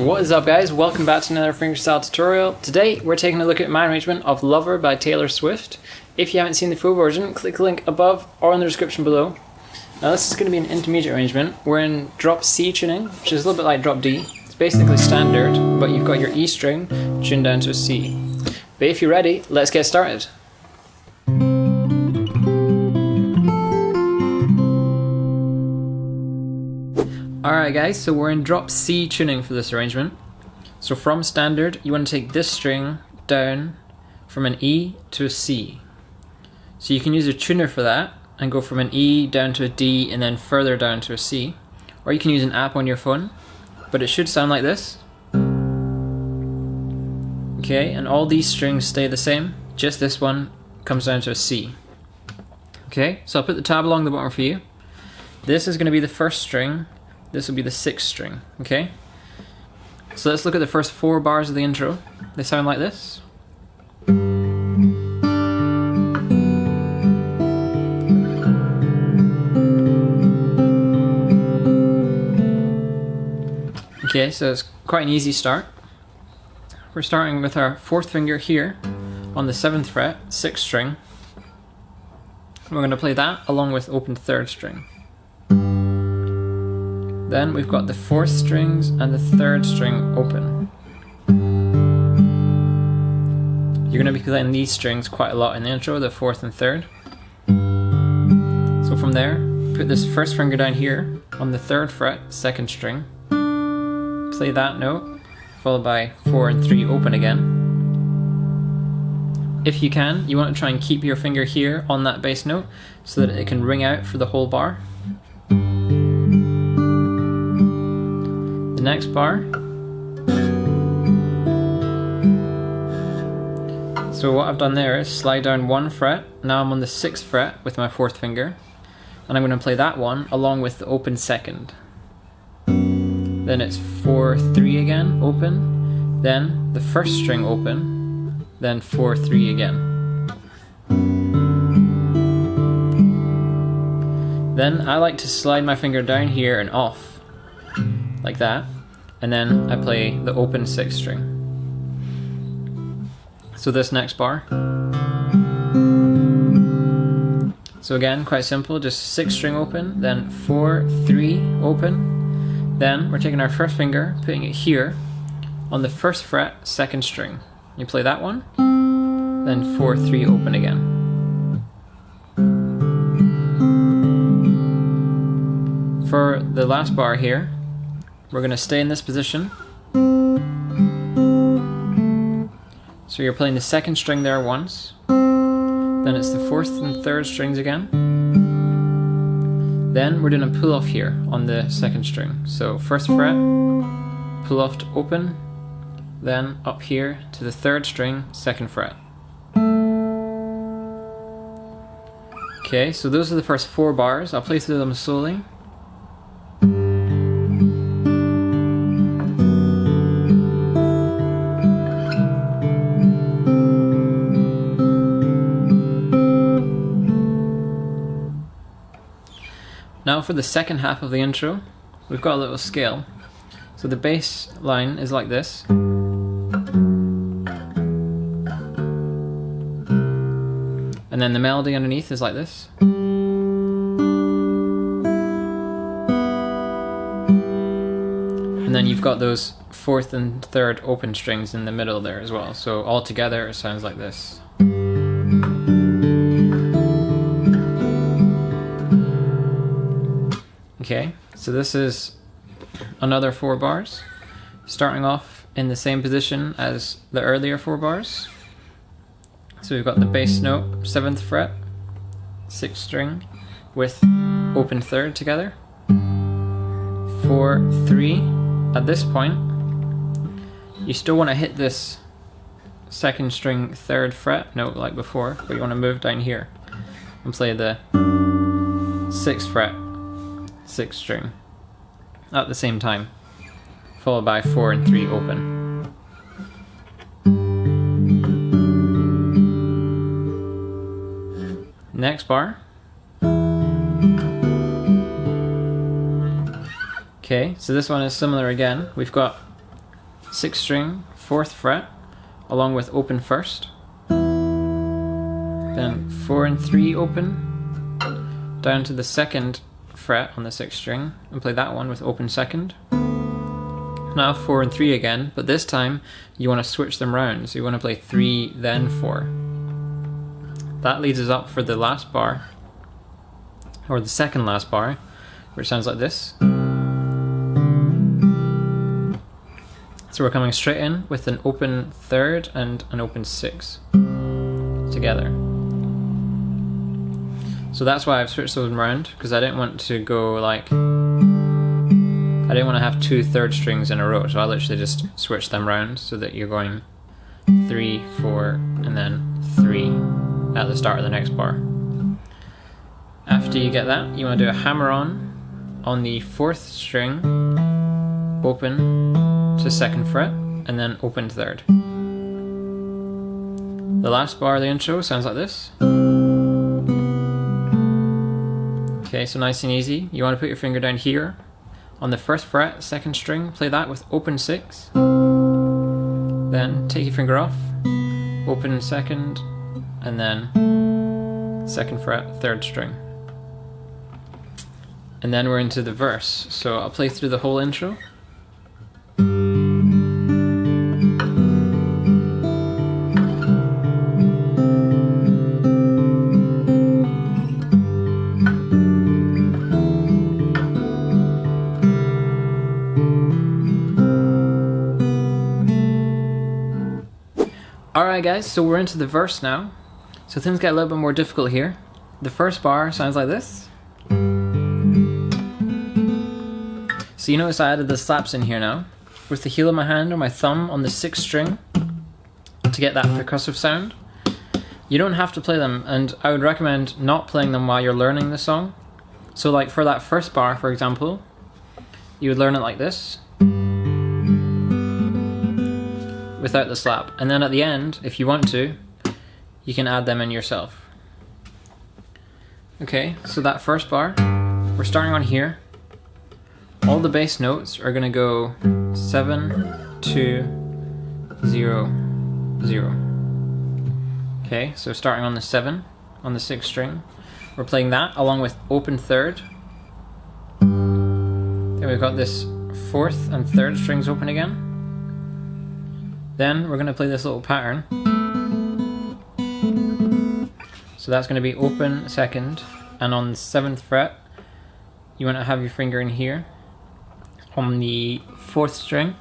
What is up, guys? Welcome back to another Fingerstyle tutorial. Today we're taking a look at my arrangement of Lover by Taylor Swift. If you haven't seen the full version, click the link above or in the description below. Now this is going to be an intermediate arrangement. We're in drop C tuning, which is a little bit like drop D. It's basically standard, but you've got your E string tuned down to a C. But if you're ready, let's get started. Alright guys, so we're in drop C tuning for this arrangement. So from standard, you want to take this string down from an E to a C. So you can use a tuner for that and go from an E down to a D and then further down to a C. Or you can use an app on your phone, but it should sound like this. Okay, and all these strings stay the same, just this one comes down to a C. Okay, so I'll put the tab along the bottom for you. This is going to be the first string. This will be the sixth string, okay? So let's look at the first 4 bars of the intro. They sound like this. Okay, so it's quite an easy start. We're starting with our 4th finger here on the 7th fret, 6th string. We're going to play that along with open 3rd string. Then we've got the 4th strings and the 3rd string open. You're going to be playing these strings quite a lot in the intro, the 4th and 3rd. So from there, put this 1st finger down here on the 3rd fret, 2nd string. Play that note, followed by 4 and 3 open again. If you can, you want to try and keep your finger here on that bass note so that it can ring out for the whole bar. Next bar. So what I've done there is slide down 1 fret. Now I'm on the 6th fret with my 4th finger, and I'm going to play that one along with the open 2nd. Then it's 4, 3 again, open, then the 1st string open, then 4, 3 again. Then I like to slide my finger down here and off, like that, and then I play the open 6th string. So this next bar. So again, quite simple, just 6th string open, then 4, 3 open. Then we're taking our 1st finger, putting it here on the 1st fret, 2nd string. You play that one, then 4, 3 open again. For the last bar here, we're going to stay in this position. So you're playing the 2nd string there once, then it's the 4th and 3rd strings again. Then we're doing a pull off here on the 2nd string. So 1st fret, pull off to open, then up here to the 3rd string, 2nd fret. Okay, so those are the first 4 bars. I'll play through them slowly. Now for the second half of the intro, we've got a little scale. So the bass line is like this. And then the melody underneath is like this. And then you've got those 4th and 3rd open strings in the middle there as well. So all together it sounds like this. Okay, so this is another 4 bars, starting off in the same position as the earlier 4 bars. So we've got the bass note, 7th fret, 6th string, with open 3rd together, 4, 3. At this point, you still want to hit this 2nd string 3rd fret note like before, but you want to move down here. and play the 6th fret, 6th string at the same time, followed by 4 and 3 open. Next bar. Okay, so this one is similar again. We've got 6th string, 4th fret, along with open 1st. Then 4 and 3 open, down to the 2nd fret on the 6th string, and play that one with open 2nd. Now 4 and 3 again, but this time you want to switch them round, so you want to play 3, then 4. That leads us up for the last bar, or the second last bar, which sounds like this. So we're coming straight in with an open 3rd and an open 6 together. So that's why I've switched those around, because I didn't want to go like, I didn't want to have 2 3rd strings in a row, so I literally just switched them round so that you're going 3, 4, and then 3 at the start of the next bar. After you get that, you want to do a hammer on the 4th string, open to 2nd fret, and then open 3rd. The last bar of the intro sounds like this. Okay, so nice and easy. You want to put your finger down here on the 1st fret, 2nd string, play that with open 6. Then take your finger off, open 2nd, and then 2nd fret, 3rd string. And then we're into the verse. So I'll play through the whole intro. Alright guys, so we're into the verse now. So things get a little bit more difficult here. The first bar sounds like this. So you notice I added the slaps in here now, with the heel of my hand or my thumb on the 6th string to get that percussive sound. You don't have to play them, and I would recommend not playing them while you're learning the song. So like for that first bar, for example, you would learn it like this, without the slap. And then at the end, if you want to, you can add them in yourself. Okay, so that first bar, we're starting on here. All the bass notes are gonna go 7, 2, 0, 0. Okay, so starting on the 7, on the 6th string, we're playing that along with open 3rd. Then we've got this 4th and 3rd strings open again. Then we're going to play this little pattern. So that's going to be open 2nd, and on the 7th fret, you want to have your finger in here on the 4th string,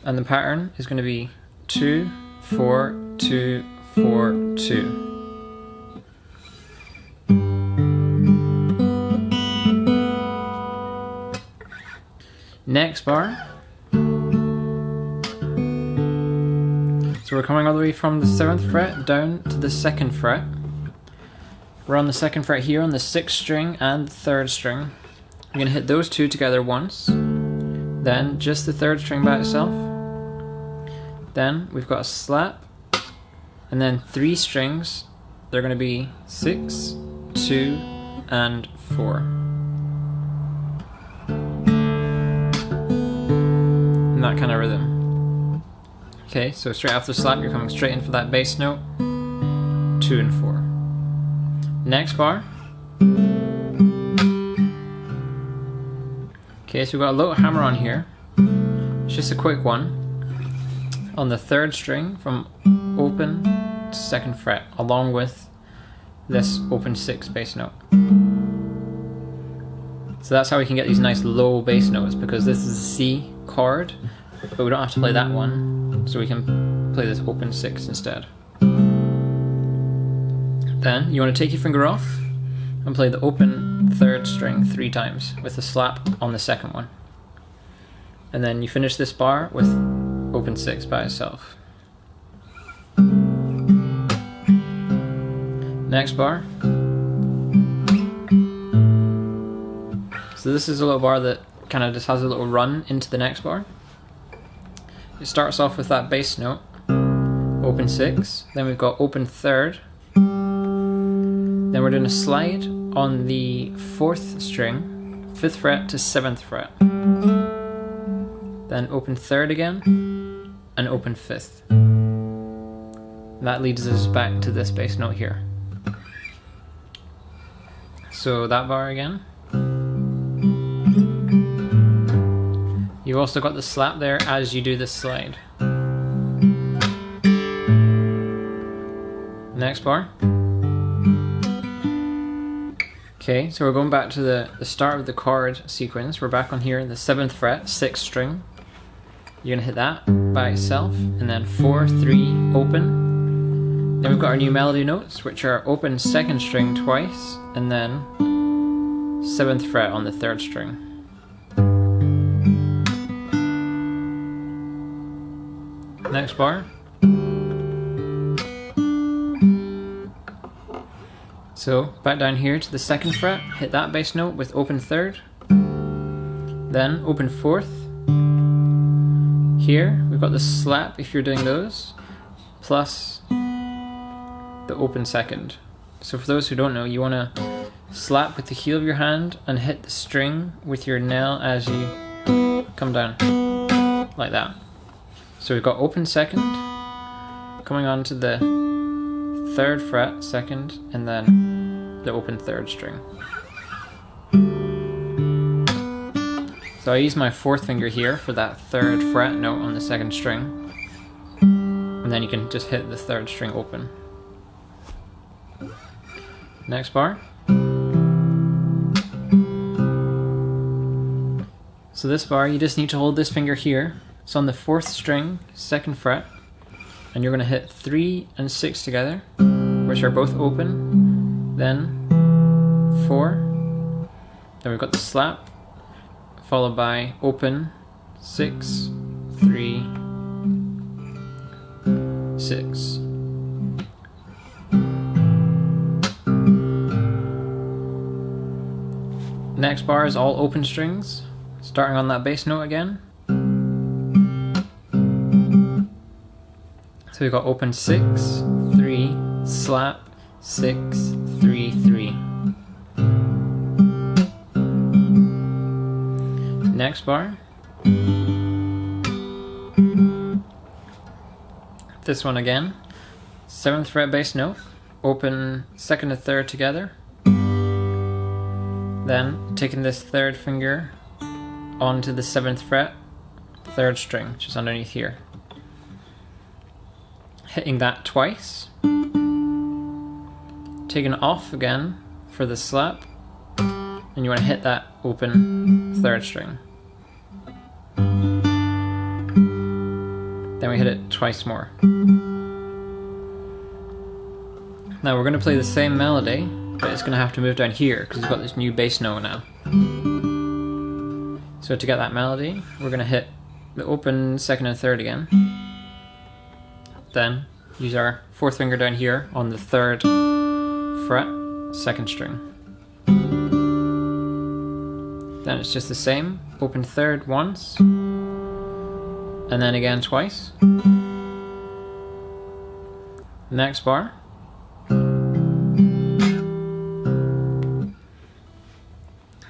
and the pattern is going to be 2, 4, 2, 4, 2. Next bar. So we're coming all the way from the 7th fret down to the 2nd fret. We're on the 2nd fret here on the 6th string and the 3rd string. I'm going to hit those two together once, then just the 3rd string by itself. Then we've got a slap, and then 3 strings. They're going to be 6, 2, and 4. And that kind of rhythm. Okay, so straight after the slap, you're coming straight in for that bass note, 2 and 4. Next bar. Okay, so we've got a little hammer on here. It's just a quick one. On the 3rd string from open to 2nd fret, along with this open 6 bass note. So that's how we can get these nice low bass notes, because this is a C chord, but we don't have to play that one, so we can play this open 6 instead. Then you want to take your finger off and play the open 3rd string 3 times with a slap on the 2nd one. And then you finish this bar with open 6 by itself. Next bar. So this is a little bar that kind of just has a little run into the next bar. It starts off with that bass note, open 6, then we've got open 3rd, then we're doing a slide on the 4th string, 5th fret to 7th fret, then open 3rd again, and open 5th. And that leads us back to this bass note here. So that bar again. You've also got the slap there as you do this slide. Next bar. Okay, so we're going back to the start of the chord sequence. We're back on here, the 7th fret, 6th string. You're gonna hit that by itself, and then 4, 3, open. Then we've got our new melody notes, which are open 2nd string twice, and then 7th fret on the 3rd string. Next bar. So back down here to the 2nd fret, hit that bass note with open 3rd, then open 4th. Here we've got the slap if you're doing those, plus the open 2nd. So for those who don't know, you want to slap with the heel of your hand and hit the string with your nail as you come down, like that. So we've got open 2nd, coming on to the 3rd fret, 2nd, and then the open 3rd string. So I use my 4th finger here for that 3rd fret note on the 2nd string, and then you can just hit the 3rd string open. Next bar. So this bar, you just need to hold this finger here. It's on the 4th string, 2nd fret, and you're going to hit 3 and 6 together, which are both open, then 4, then we've got the slap, followed by open, 6, 3, 6. Next bar is all open strings, starting on that bass note again. So we've got open 6, 3, slap, 6, 3, 3. Next bar. This one again. 7th fret bass note, open 2nd and 3rd together. Then taking this 3rd finger onto the 7th fret, 3rd string, which is underneath here. Hitting that twice, taking off again for the slap, and you want to hit that open 3rd string. Then we hit it twice more. Now we're going to play the same melody, but it's going to have to move down here because we've got this new bass note now. So to get that melody, we're going to hit the open 2nd and 3rd again. Then use our 4th finger down here on the 3rd fret, 2nd string. Then it's just the same, open 3rd once, and then again twice. Next bar.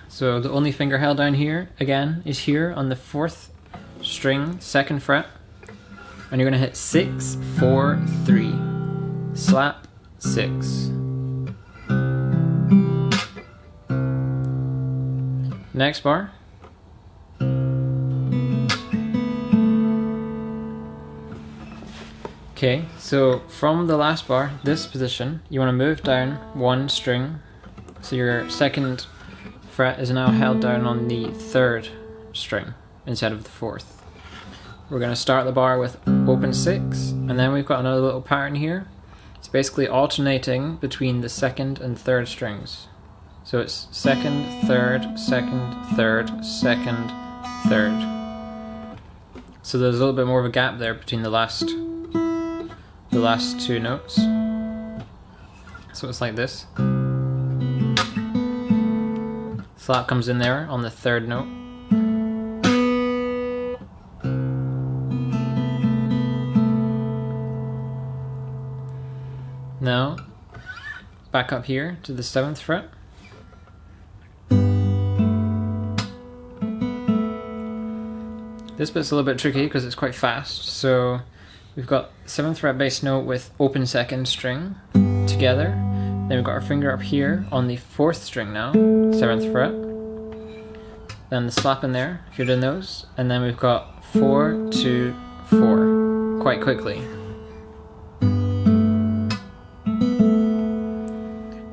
So the only finger held down here, again, is here on the 4th string, 2nd fret. And you're going to hit 6, 4, 3, slap, 6. Next bar. Okay, so from the last bar, this position, you want to move down 1 string. So your 2nd fret is now held down on the 3rd string instead of the 4th. We're going to start the bar with open 6, and then we've got another little pattern here. It's basically alternating between the 2nd and 3rd strings. So it's 2nd, 3rd, 2nd, 3rd, 2nd, 3rd. So there's a little bit more of a gap there between the last 2 notes. So it's like this. Slap comes in there on the third note. Now, back up here to the 7th fret. This bit's a little bit tricky because it's quite fast. So we've got 7th fret bass note with open 2nd string together. Then we've got our finger up here on the 4th string now, 7th fret. Then the slap in there, if you're doing those. And then we've got 4, 2, 4, quite quickly.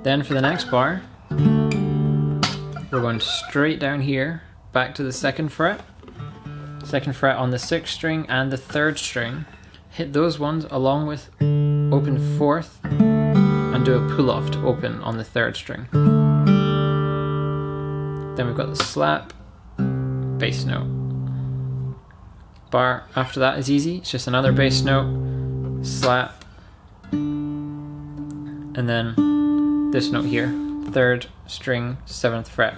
Then for the next bar, we're going straight down here, back to the 2nd fret. 2nd fret on the 6th string and the 3rd string. Hit those ones along with open 4th and do a pull-off to open on the 3rd string. Then we've got the slap, bass note. Bar after that is easy, it's just another bass note, slap, and then this note here, 3rd string, 7th fret,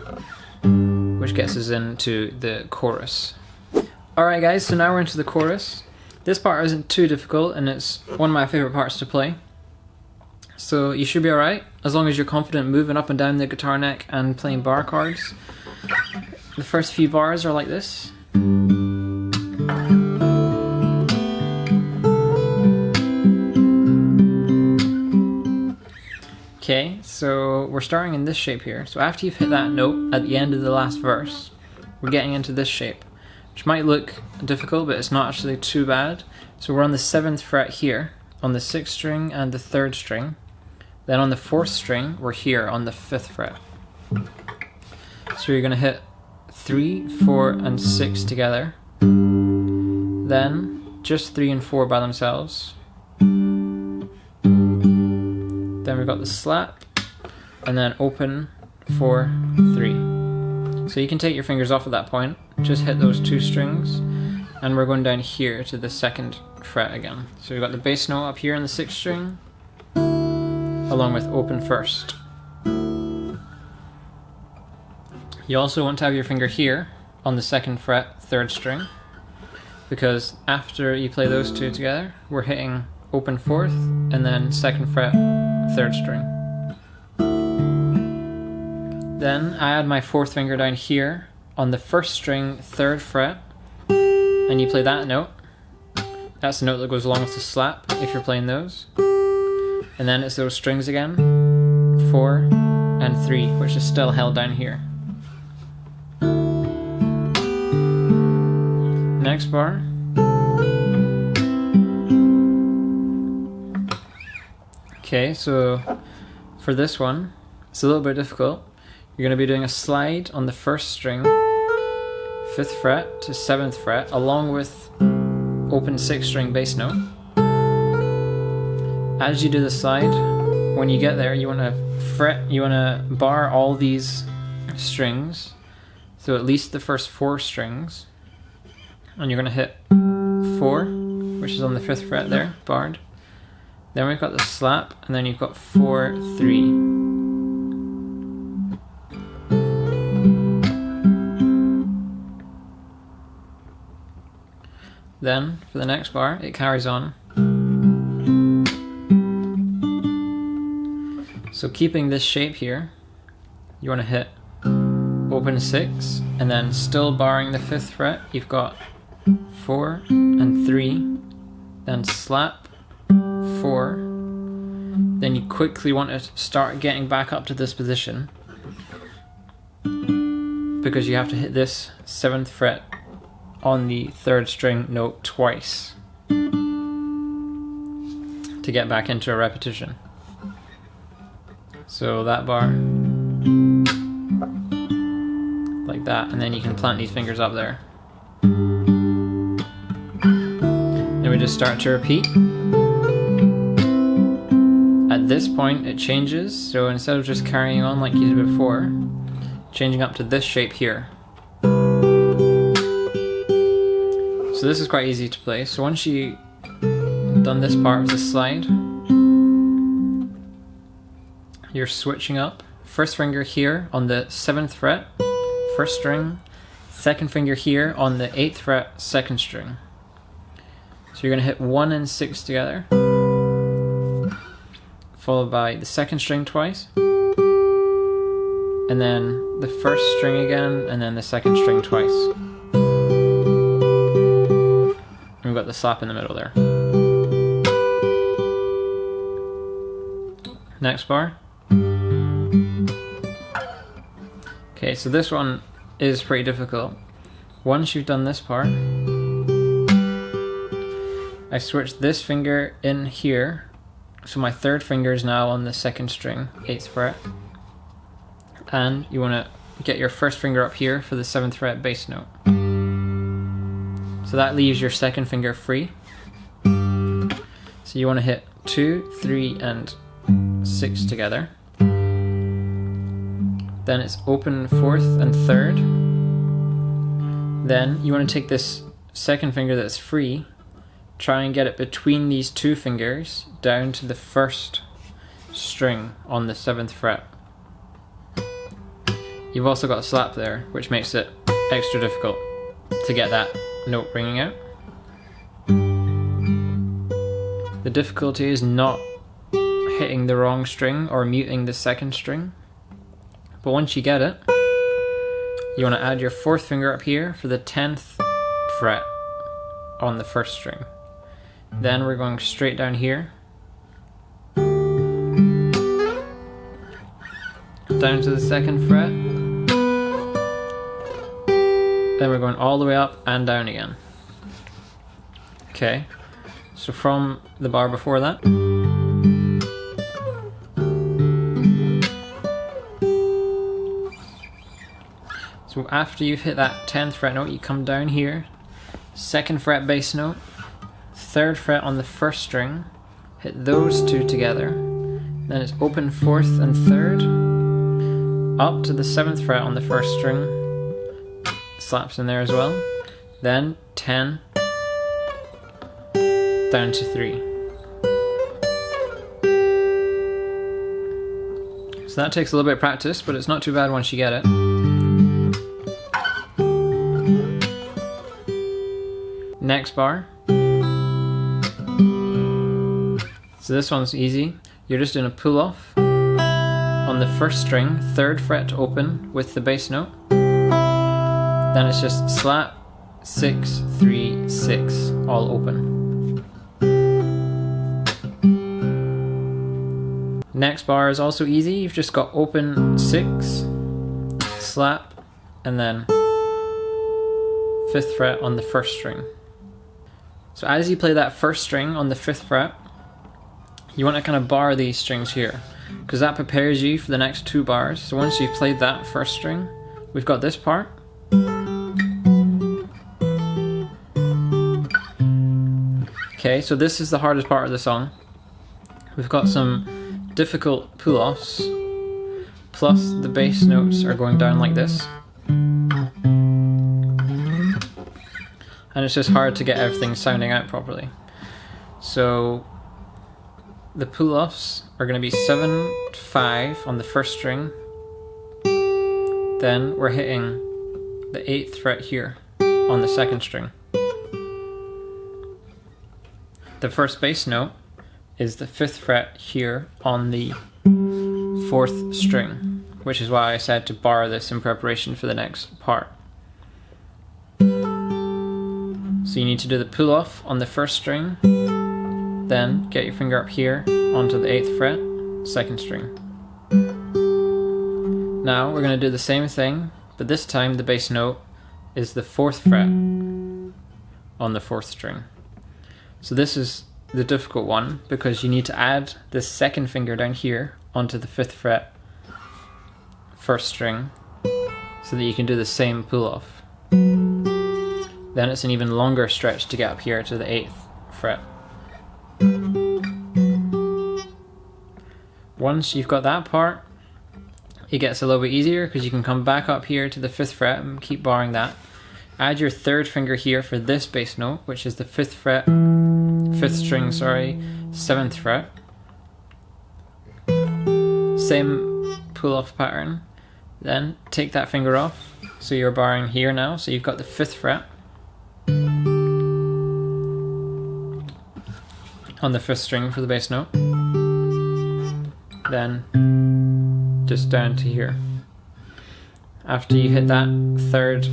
which gets us into the chorus. Alright guys, so now we're into the chorus. This part isn't too difficult and it's one of my favourite parts to play. So you should be alright, as long as you're confident moving up and down the guitar neck and playing bar chords. The first few bars are like this. Okay, so we're starting in this shape here. So after you've hit that note at the end of the last verse, we're getting into this shape, which might look difficult, but it's not actually too bad. So we're on the 7th fret here, on the 6th string and the 3rd string. Then on the 4th string, we're here on the 5th fret. So you're going to hit 3, 4, and 6 together. Then just 3 and 4 by themselves. Then we've got the slap, and then open, 4, 3. So you can take your fingers off at that point, just hit those 2 strings, and we're going down here to the 2nd fret again. So we've got the bass note up here on the 6th string, along with open 1st. You also want to have your finger here on the 2nd fret, 3rd string, because after you play those 2 together, we're hitting open 4th, and then 2nd fret, 3rd string. Then I add my 4th finger down here on the 1st string, 3rd fret, and you play that note. That's the note that goes along with the slap if you're playing those. And then it's those strings again, 4 and 3, which is still held down here. Next bar. Okay, so for this one, it's a little bit difficult. You're going to be doing a slide on the 1st string, 5th fret to 7th fret, along with open 6th string bass note. As you do the slide, when you get there, you want to bar all these strings, so at least the first 4 strings, and you're going to hit 4, which is on the 5th fret there, barred. Then we've got the slap, and then you've got 4, 3. Then, for the next bar, it carries on. So keeping this shape here, you want to hit open 6, and then still barring the 5th fret, you've got 4 and 3, then slap, 4, then you quickly want to start getting back up to this position, because you have to hit this 7th fret on the 3rd string note twice to get back into a repetition. So that bar, like that, and then you can plant these fingers up there. Then we just start to repeat. At this point it changes, so instead of just carrying on like you did before, changing up to this shape here. So this is quite easy to play. So once you done this part of the slide, you're switching up. First finger here on the 7th fret, 1st string. Second finger here on the 8th fret, 2nd string. So you're going to hit 1 and 6 together, followed by the 2nd string twice, and then the 1st string again, and then the 2nd string twice. And we've got the slap in the middle there. Next bar. Okay, so this one is pretty difficult. Once you've done this part, I switch this finger in here, so my 3rd finger is now on the 2nd string, 8th fret, and you want to get your 1st finger up here for the 7th fret bass note. So that leaves your 2nd finger free. So you want to hit 2, 3, and 6 together. Then it's open 4th and 3rd. Then you want to take this 2nd finger that's free, try and get it between these 2 fingers down to the 1st string on the 7th fret. You've also got a slap there, which makes it extra difficult to get that note ringing out. The difficulty is not hitting the wrong string or muting the 2nd string. But once you get it, you want to add your 4th finger up here for the 10th fret on the 1st string. Then we're going straight down here, down to the 2nd fret. Then we're going all the way up and down again. Okay, so from the bar before that, so after you've hit that 10th fret note, you come down here, 2nd fret bass note, 3rd fret on the 1st string, hit those 2 together, then it's open 4th and 3rd, up to the 7th fret on the 1st string, slaps in there as well, then 10, down to 3. So that takes a little bit of practice, but it's not too bad once you get it. Next bar. So this one's easy. You're just doing a pull off on the 1st string, 3rd fret to open with the bass note. Then it's just slap, 6, 3, 6, all open. Next bar is also easy. You've just got open 6, slap, and then 5th fret on the 1st string. So as you play that 1st string on the 5th fret, you want to kind of bar these strings here, because that prepares you for the next 2 bars. So once you've played that 1st string, we've got this part. Okay, so this is the hardest part of the song. We've got some difficult pull-offs, plus the bass notes are going down like this. And it's just hard to get everything sounding out properly. So the pull-offs are going to be 7, 5 on the 1st string. Then we're hitting the 8th fret here on the 2nd string. The first bass note is the 5th fret here on the 4th string, which is why I said to bar this in preparation for the next part. So you need to do the pull off on the 1st string, then get your finger up here onto the 8th fret, 2nd string. Now we're going to do the same thing, but this time the bass note is the 4th fret on the 4th string. So this is the difficult one, because you need to add this 2nd finger down here onto the 5th fret, 1st string, so that you can do the same pull off. Then it's an even longer stretch to get up here to the 8th fret. Once you've got that part, it gets a little bit easier, because you can come back up here to the 5th fret and keep barring that. Add your 3rd finger here for this bass note, which is the 5th fret, 5th string, 7th fret. 2nd same pull off pattern. Then take that finger off, so you're barring here now, so you've got the 5th fret on the 5th string for the bass note. Then just down to here. After you hit that 3rd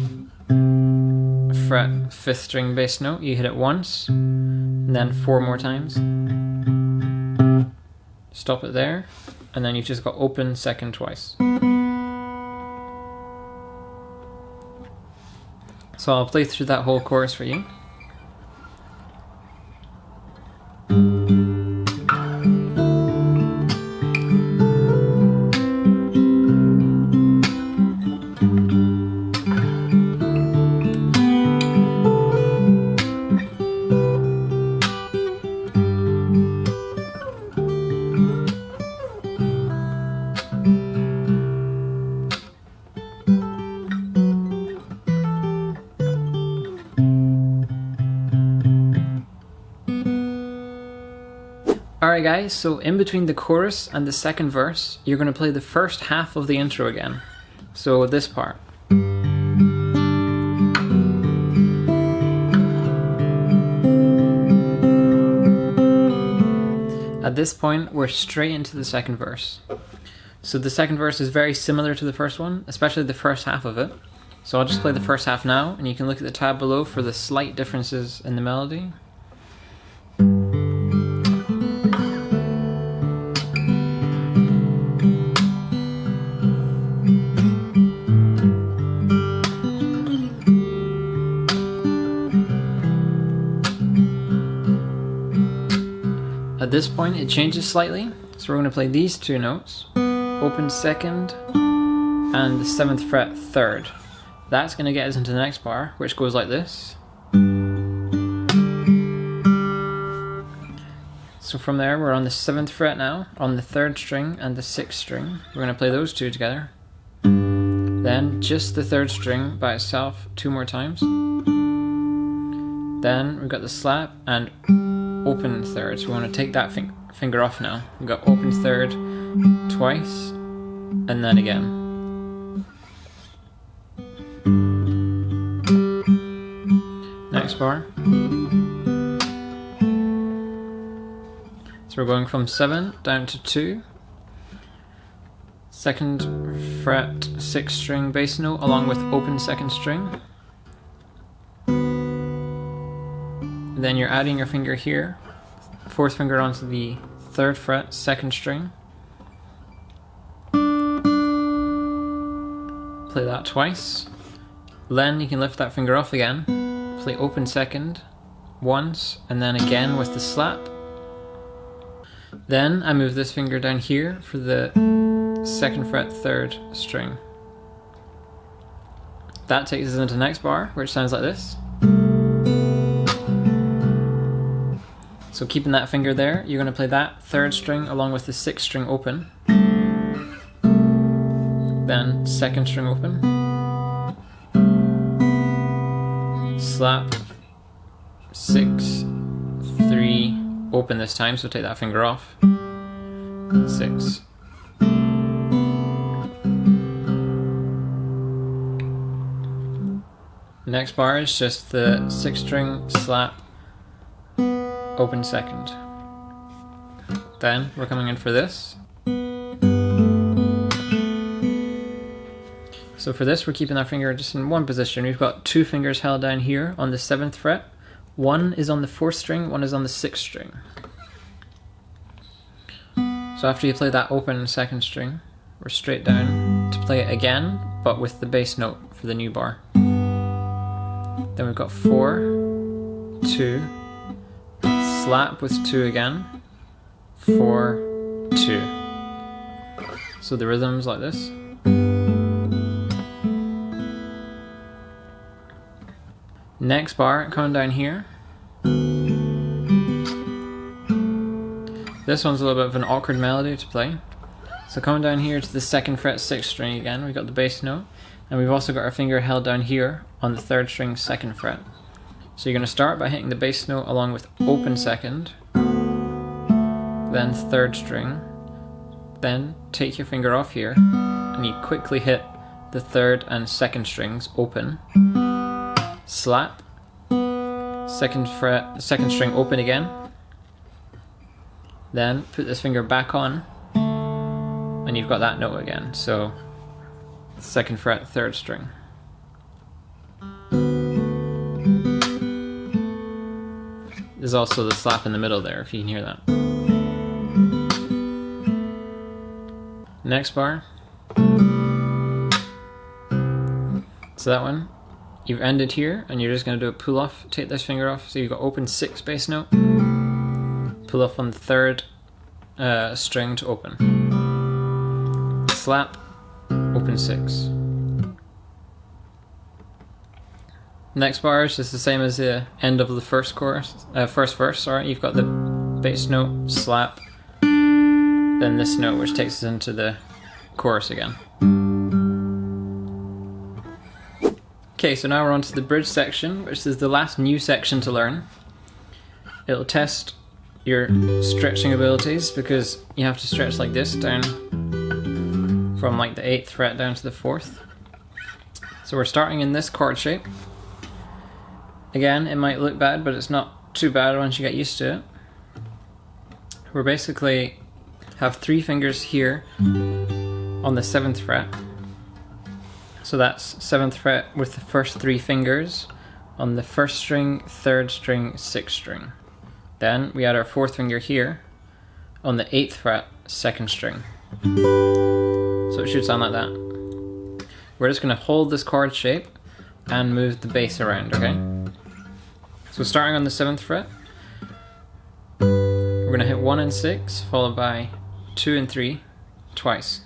fret 5th string bass note, you hit it once, and then 4 more times. Stop it there, and then you've just got open 2nd twice. So I'll play through that whole chorus for you. Alright guys, so in between the chorus and the 2nd verse, you're going to play the first half of the intro again. So this part. At this point, we're straight into the 2nd verse. So the 2nd verse is very similar to the first one, especially the first half of it. So I'll just play the first half now, and you can look at the tab below for the slight differences in the melody. At this point it changes slightly, so we're going to play these 2 notes, open 2nd and the 7th fret 3rd. That's going to get us into the next bar, which goes like this. So from there we're on the 7th fret now, on the 3rd string and the 6th string. We're going to play those 2 together. Then just the 3rd string by itself 2 more times. Then we've got the slap and open 3rd, so we want to take that finger off now. We've got open 3rd twice, and then again. Next bar. So we're going from 7 down to 2. 2nd fret 6th string bass note along with open 2nd string. Then you're adding your finger here, 4th finger onto the 3rd fret, 2nd string. Play that twice. Then you can lift that finger off again, play open 2nd once, and then again with the slap. Then I move this finger down here for the 2nd fret 3rd string. That takes us into the next bar, which sounds like this. So keeping that finger there, you're going to play that 3rd string along with the 6th string open. Then 2nd string open. Slap, 6, 3, open this time, so take that finger off. 6. Next bar is just the 6th string, slap, open 2nd. Then we're coming in for this. So for this we're keeping our finger just in one position. We've got 2 fingers held down here on the 7th fret. One is on the 4th string, one is on the 6th string. So after you play that open 2nd string, we're straight down to play it again, but with the bass note for the new bar. Then we've got 4, 2, slap with 2 again, 4, 2. So the rhythm's like this. Next bar, coming down here. This one's a little bit of an awkward melody to play. So coming down here to the 2nd fret 6th string again, we've got the bass note, and we've also got our finger held down here on the 3rd string 2nd fret. So you're going to start by hitting the bass note along with open 2nd, then 3rd string, Then take your finger off here and you quickly hit the 3rd and 2nd strings open, slap, 2nd fret, 2nd string open again, then put this finger back on and you've got that note again. So 2nd fret, 3rd string. There's also the slap in the middle there, if you can hear that. Next bar. So that one, you've ended here, and you're just going to do a pull off. Take this finger off, so you've got open 6 bass note. Pull off on the 3rd string to open. Slap, open 6. Next bar is just the same as the end of the first chorus, first verse. Sorry, you've got the bass note, slap, then this note which takes us into the chorus again. Okay, so now we're on to the bridge section, which is the last new section to learn. It'll test your stretching abilities because you have to stretch like this down from like the 8th fret down to the 4th. So we're starting in this chord shape. Again, it might look bad, but it's not too bad once you get used to it. We're basically have 3 fingers here on the 7th fret. So that's 7th fret with the first 3 fingers on the 1st string, 3rd string, 6th string. Then we add our 4th finger here on the 8th fret, 2nd string. So it should sound like that. We're just going to hold this chord shape and move the bass around, okay? So starting on the 7th fret, we're going to hit 1 and 6, followed by 2 and 3 twice.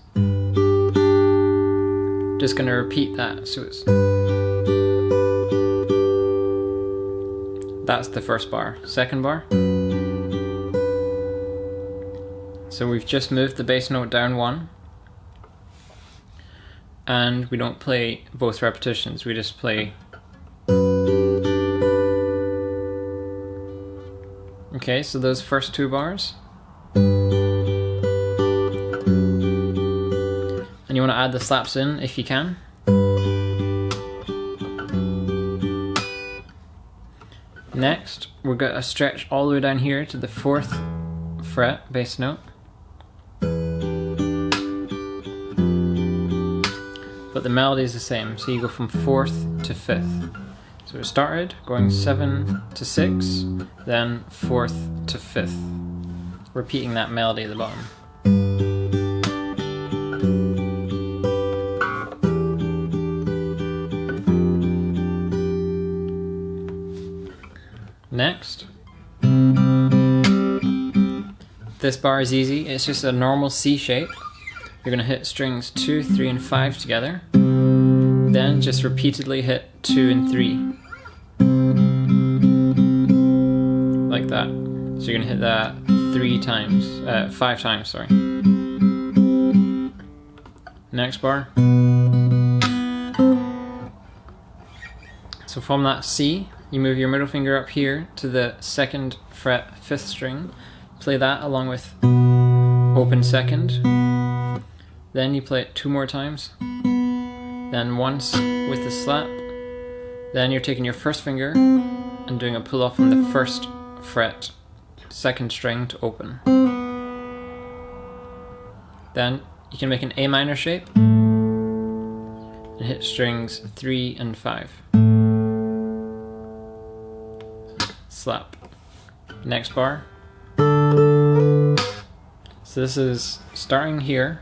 Just going to repeat that, so that's the first bar. Second bar. So we've just moved the bass note down 1, and we don't play both repetitions, we just play. Okay, so those first 2 bars. And you want to add the slaps in if you can. Next, we're going to stretch all the way down here to the 4th fret bass note. But the melody is the same, so you go from 4th to 5th. So it started going 7 to 6, then 4th to 5th, repeating that melody at the bottom. Next, this bar is easy, it's just a normal C shape. You're going to hit strings 2, 3, and 5 together, then just repeatedly hit 2 and 3. Like that. So you're going to hit that 5 times, sorry. Next bar. So from that C, you move your middle finger up here to the 2nd fret, 5th string. Play that along with open 2nd. Then you play it 2 more times. Then once with the slap. Then you're taking your 1st finger and doing a pull off on the 1st fret, 2nd string to open. Then you can make an A minor shape and hit strings 3 and 5. Slap. Next bar. So this is starting here,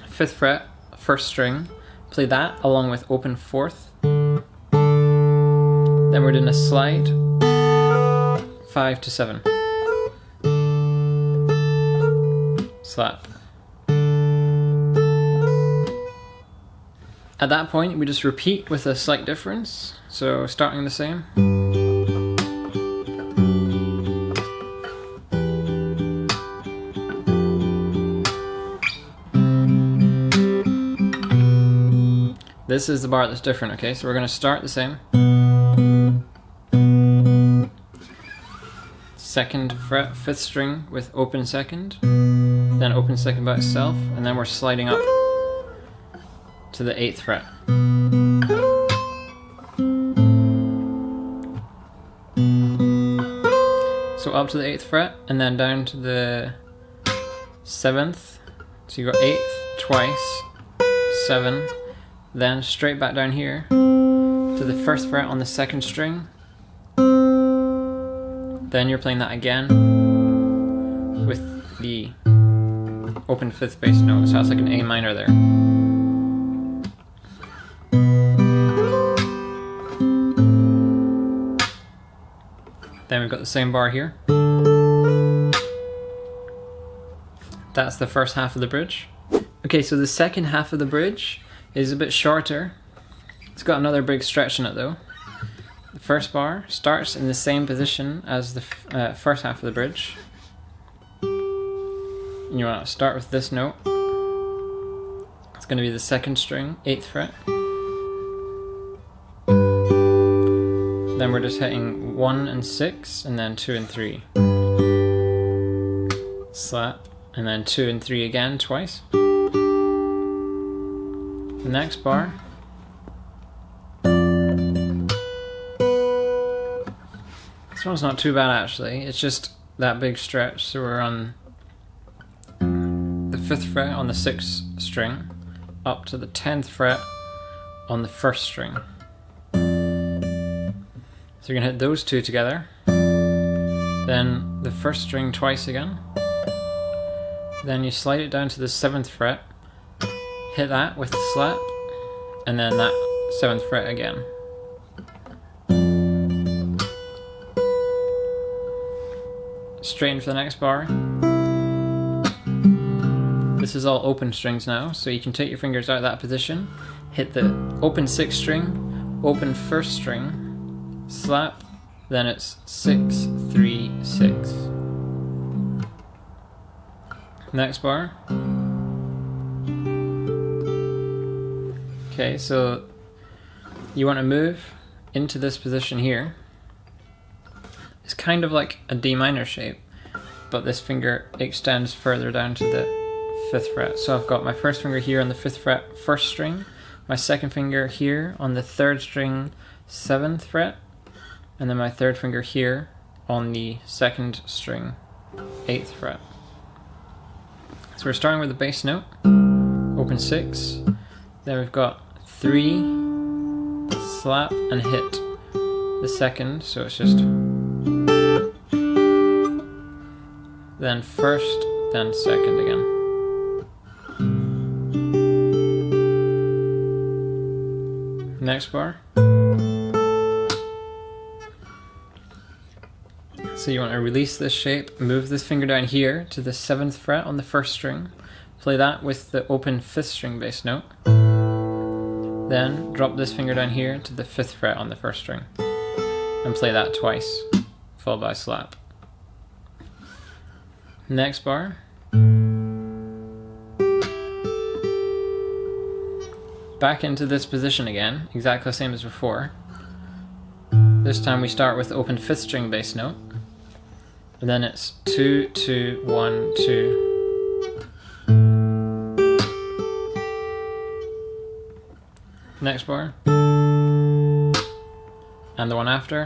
5th fret, 1st string. Play that along with open 4th. Then we're doing a slide, 5 to 7. Slap. At that point, we just repeat with a slight difference. So starting the same. This is the bar that's different, okay? So we're going to start the same. 2nd fret, 5th string with open 2nd. then open second by itself, and then we're sliding up to the 8th fret. So up to the 8th fret, and then down to the 7th. So you got 8th twice, 7, then straight back down here to the 1st fret on the 2nd string. Then you're playing that again with the open 5th bass note, so that's like an A minor there. Then we've got the same bar here. That's the first half of the bridge. Okay, so the second half of the bridge is a bit shorter. It's got another big stretch in it though. The first bar starts in the same position as the first half of the bridge. And you want to start with this note. It's going to be the 2nd string, 8th fret. Then we're just hitting 1 and 6, and then 2 and 3. Slap, and then 2 and 3 again, twice. The next bar. This one's not too bad actually, it's just that big stretch, so we're on the 5th fret on the 6th string, up to the 10th fret on the 1st string. So you're going to hit those two together, then the 1st string twice again, then you slide it down to the 7th fret, hit that with the slap, and then that 7th fret again. Straight in for the next bar. This is all open strings now, so you can take your fingers out of that position, hit the open 6th string, open 1st string, slap, then it's 6, 3, 6. Next bar. Okay, so you want to move into this position here. It's kind of like a D minor shape, but this finger extends further down to the 5th fret. So I've got my 1st finger here on the 5th fret, 1st string, my 2nd finger here on the 3rd string, 7th fret, and then my 3rd finger here on the 2nd string, 8th fret. So we're starting with the bass note, open 6, then we've got 3, slap, and hit the 2nd, so it's just then 1st, then 2nd again. Next bar. So you want to release this shape, move this finger down here to the 7th fret on the 1st string, play that with the open 5th string bass note, then drop this finger down here to the 5th fret on the 1st string, and play that twice, followed by slap. Next bar. Back into this position again, exactly the same as before. This time we start with the open 5th string bass note, and then it's 2, 2, 1, 2. Next bar. And the one after.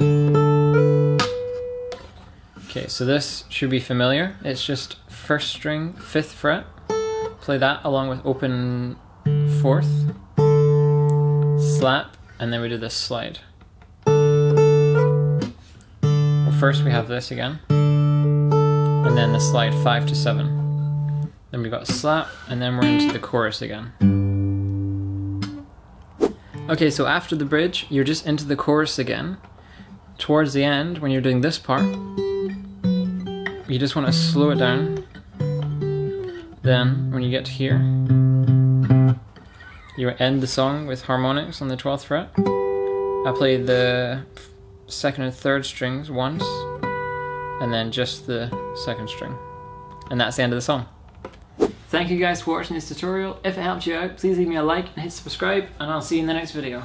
Okay, so this should be familiar. It's just 1st string, 5th fret. Play that along with open 4th. Slap, and then we do this slide. Well, first we have this again, and then the slide 5 to 7. Then we've got slap, and then we're into the chorus again. Okay, so after the bridge, you're just into the chorus again. Towards the end, when you're doing this part, you just want to slow it down. Then, when you get to here, you end the song with harmonics on the 12th fret. I play the 2nd and 3rd strings once, and then just the 2nd string. And that's the end of the song. Thank you guys for watching this tutorial. If it helped you out, please leave me a like and hit subscribe, and I'll see you in the next video.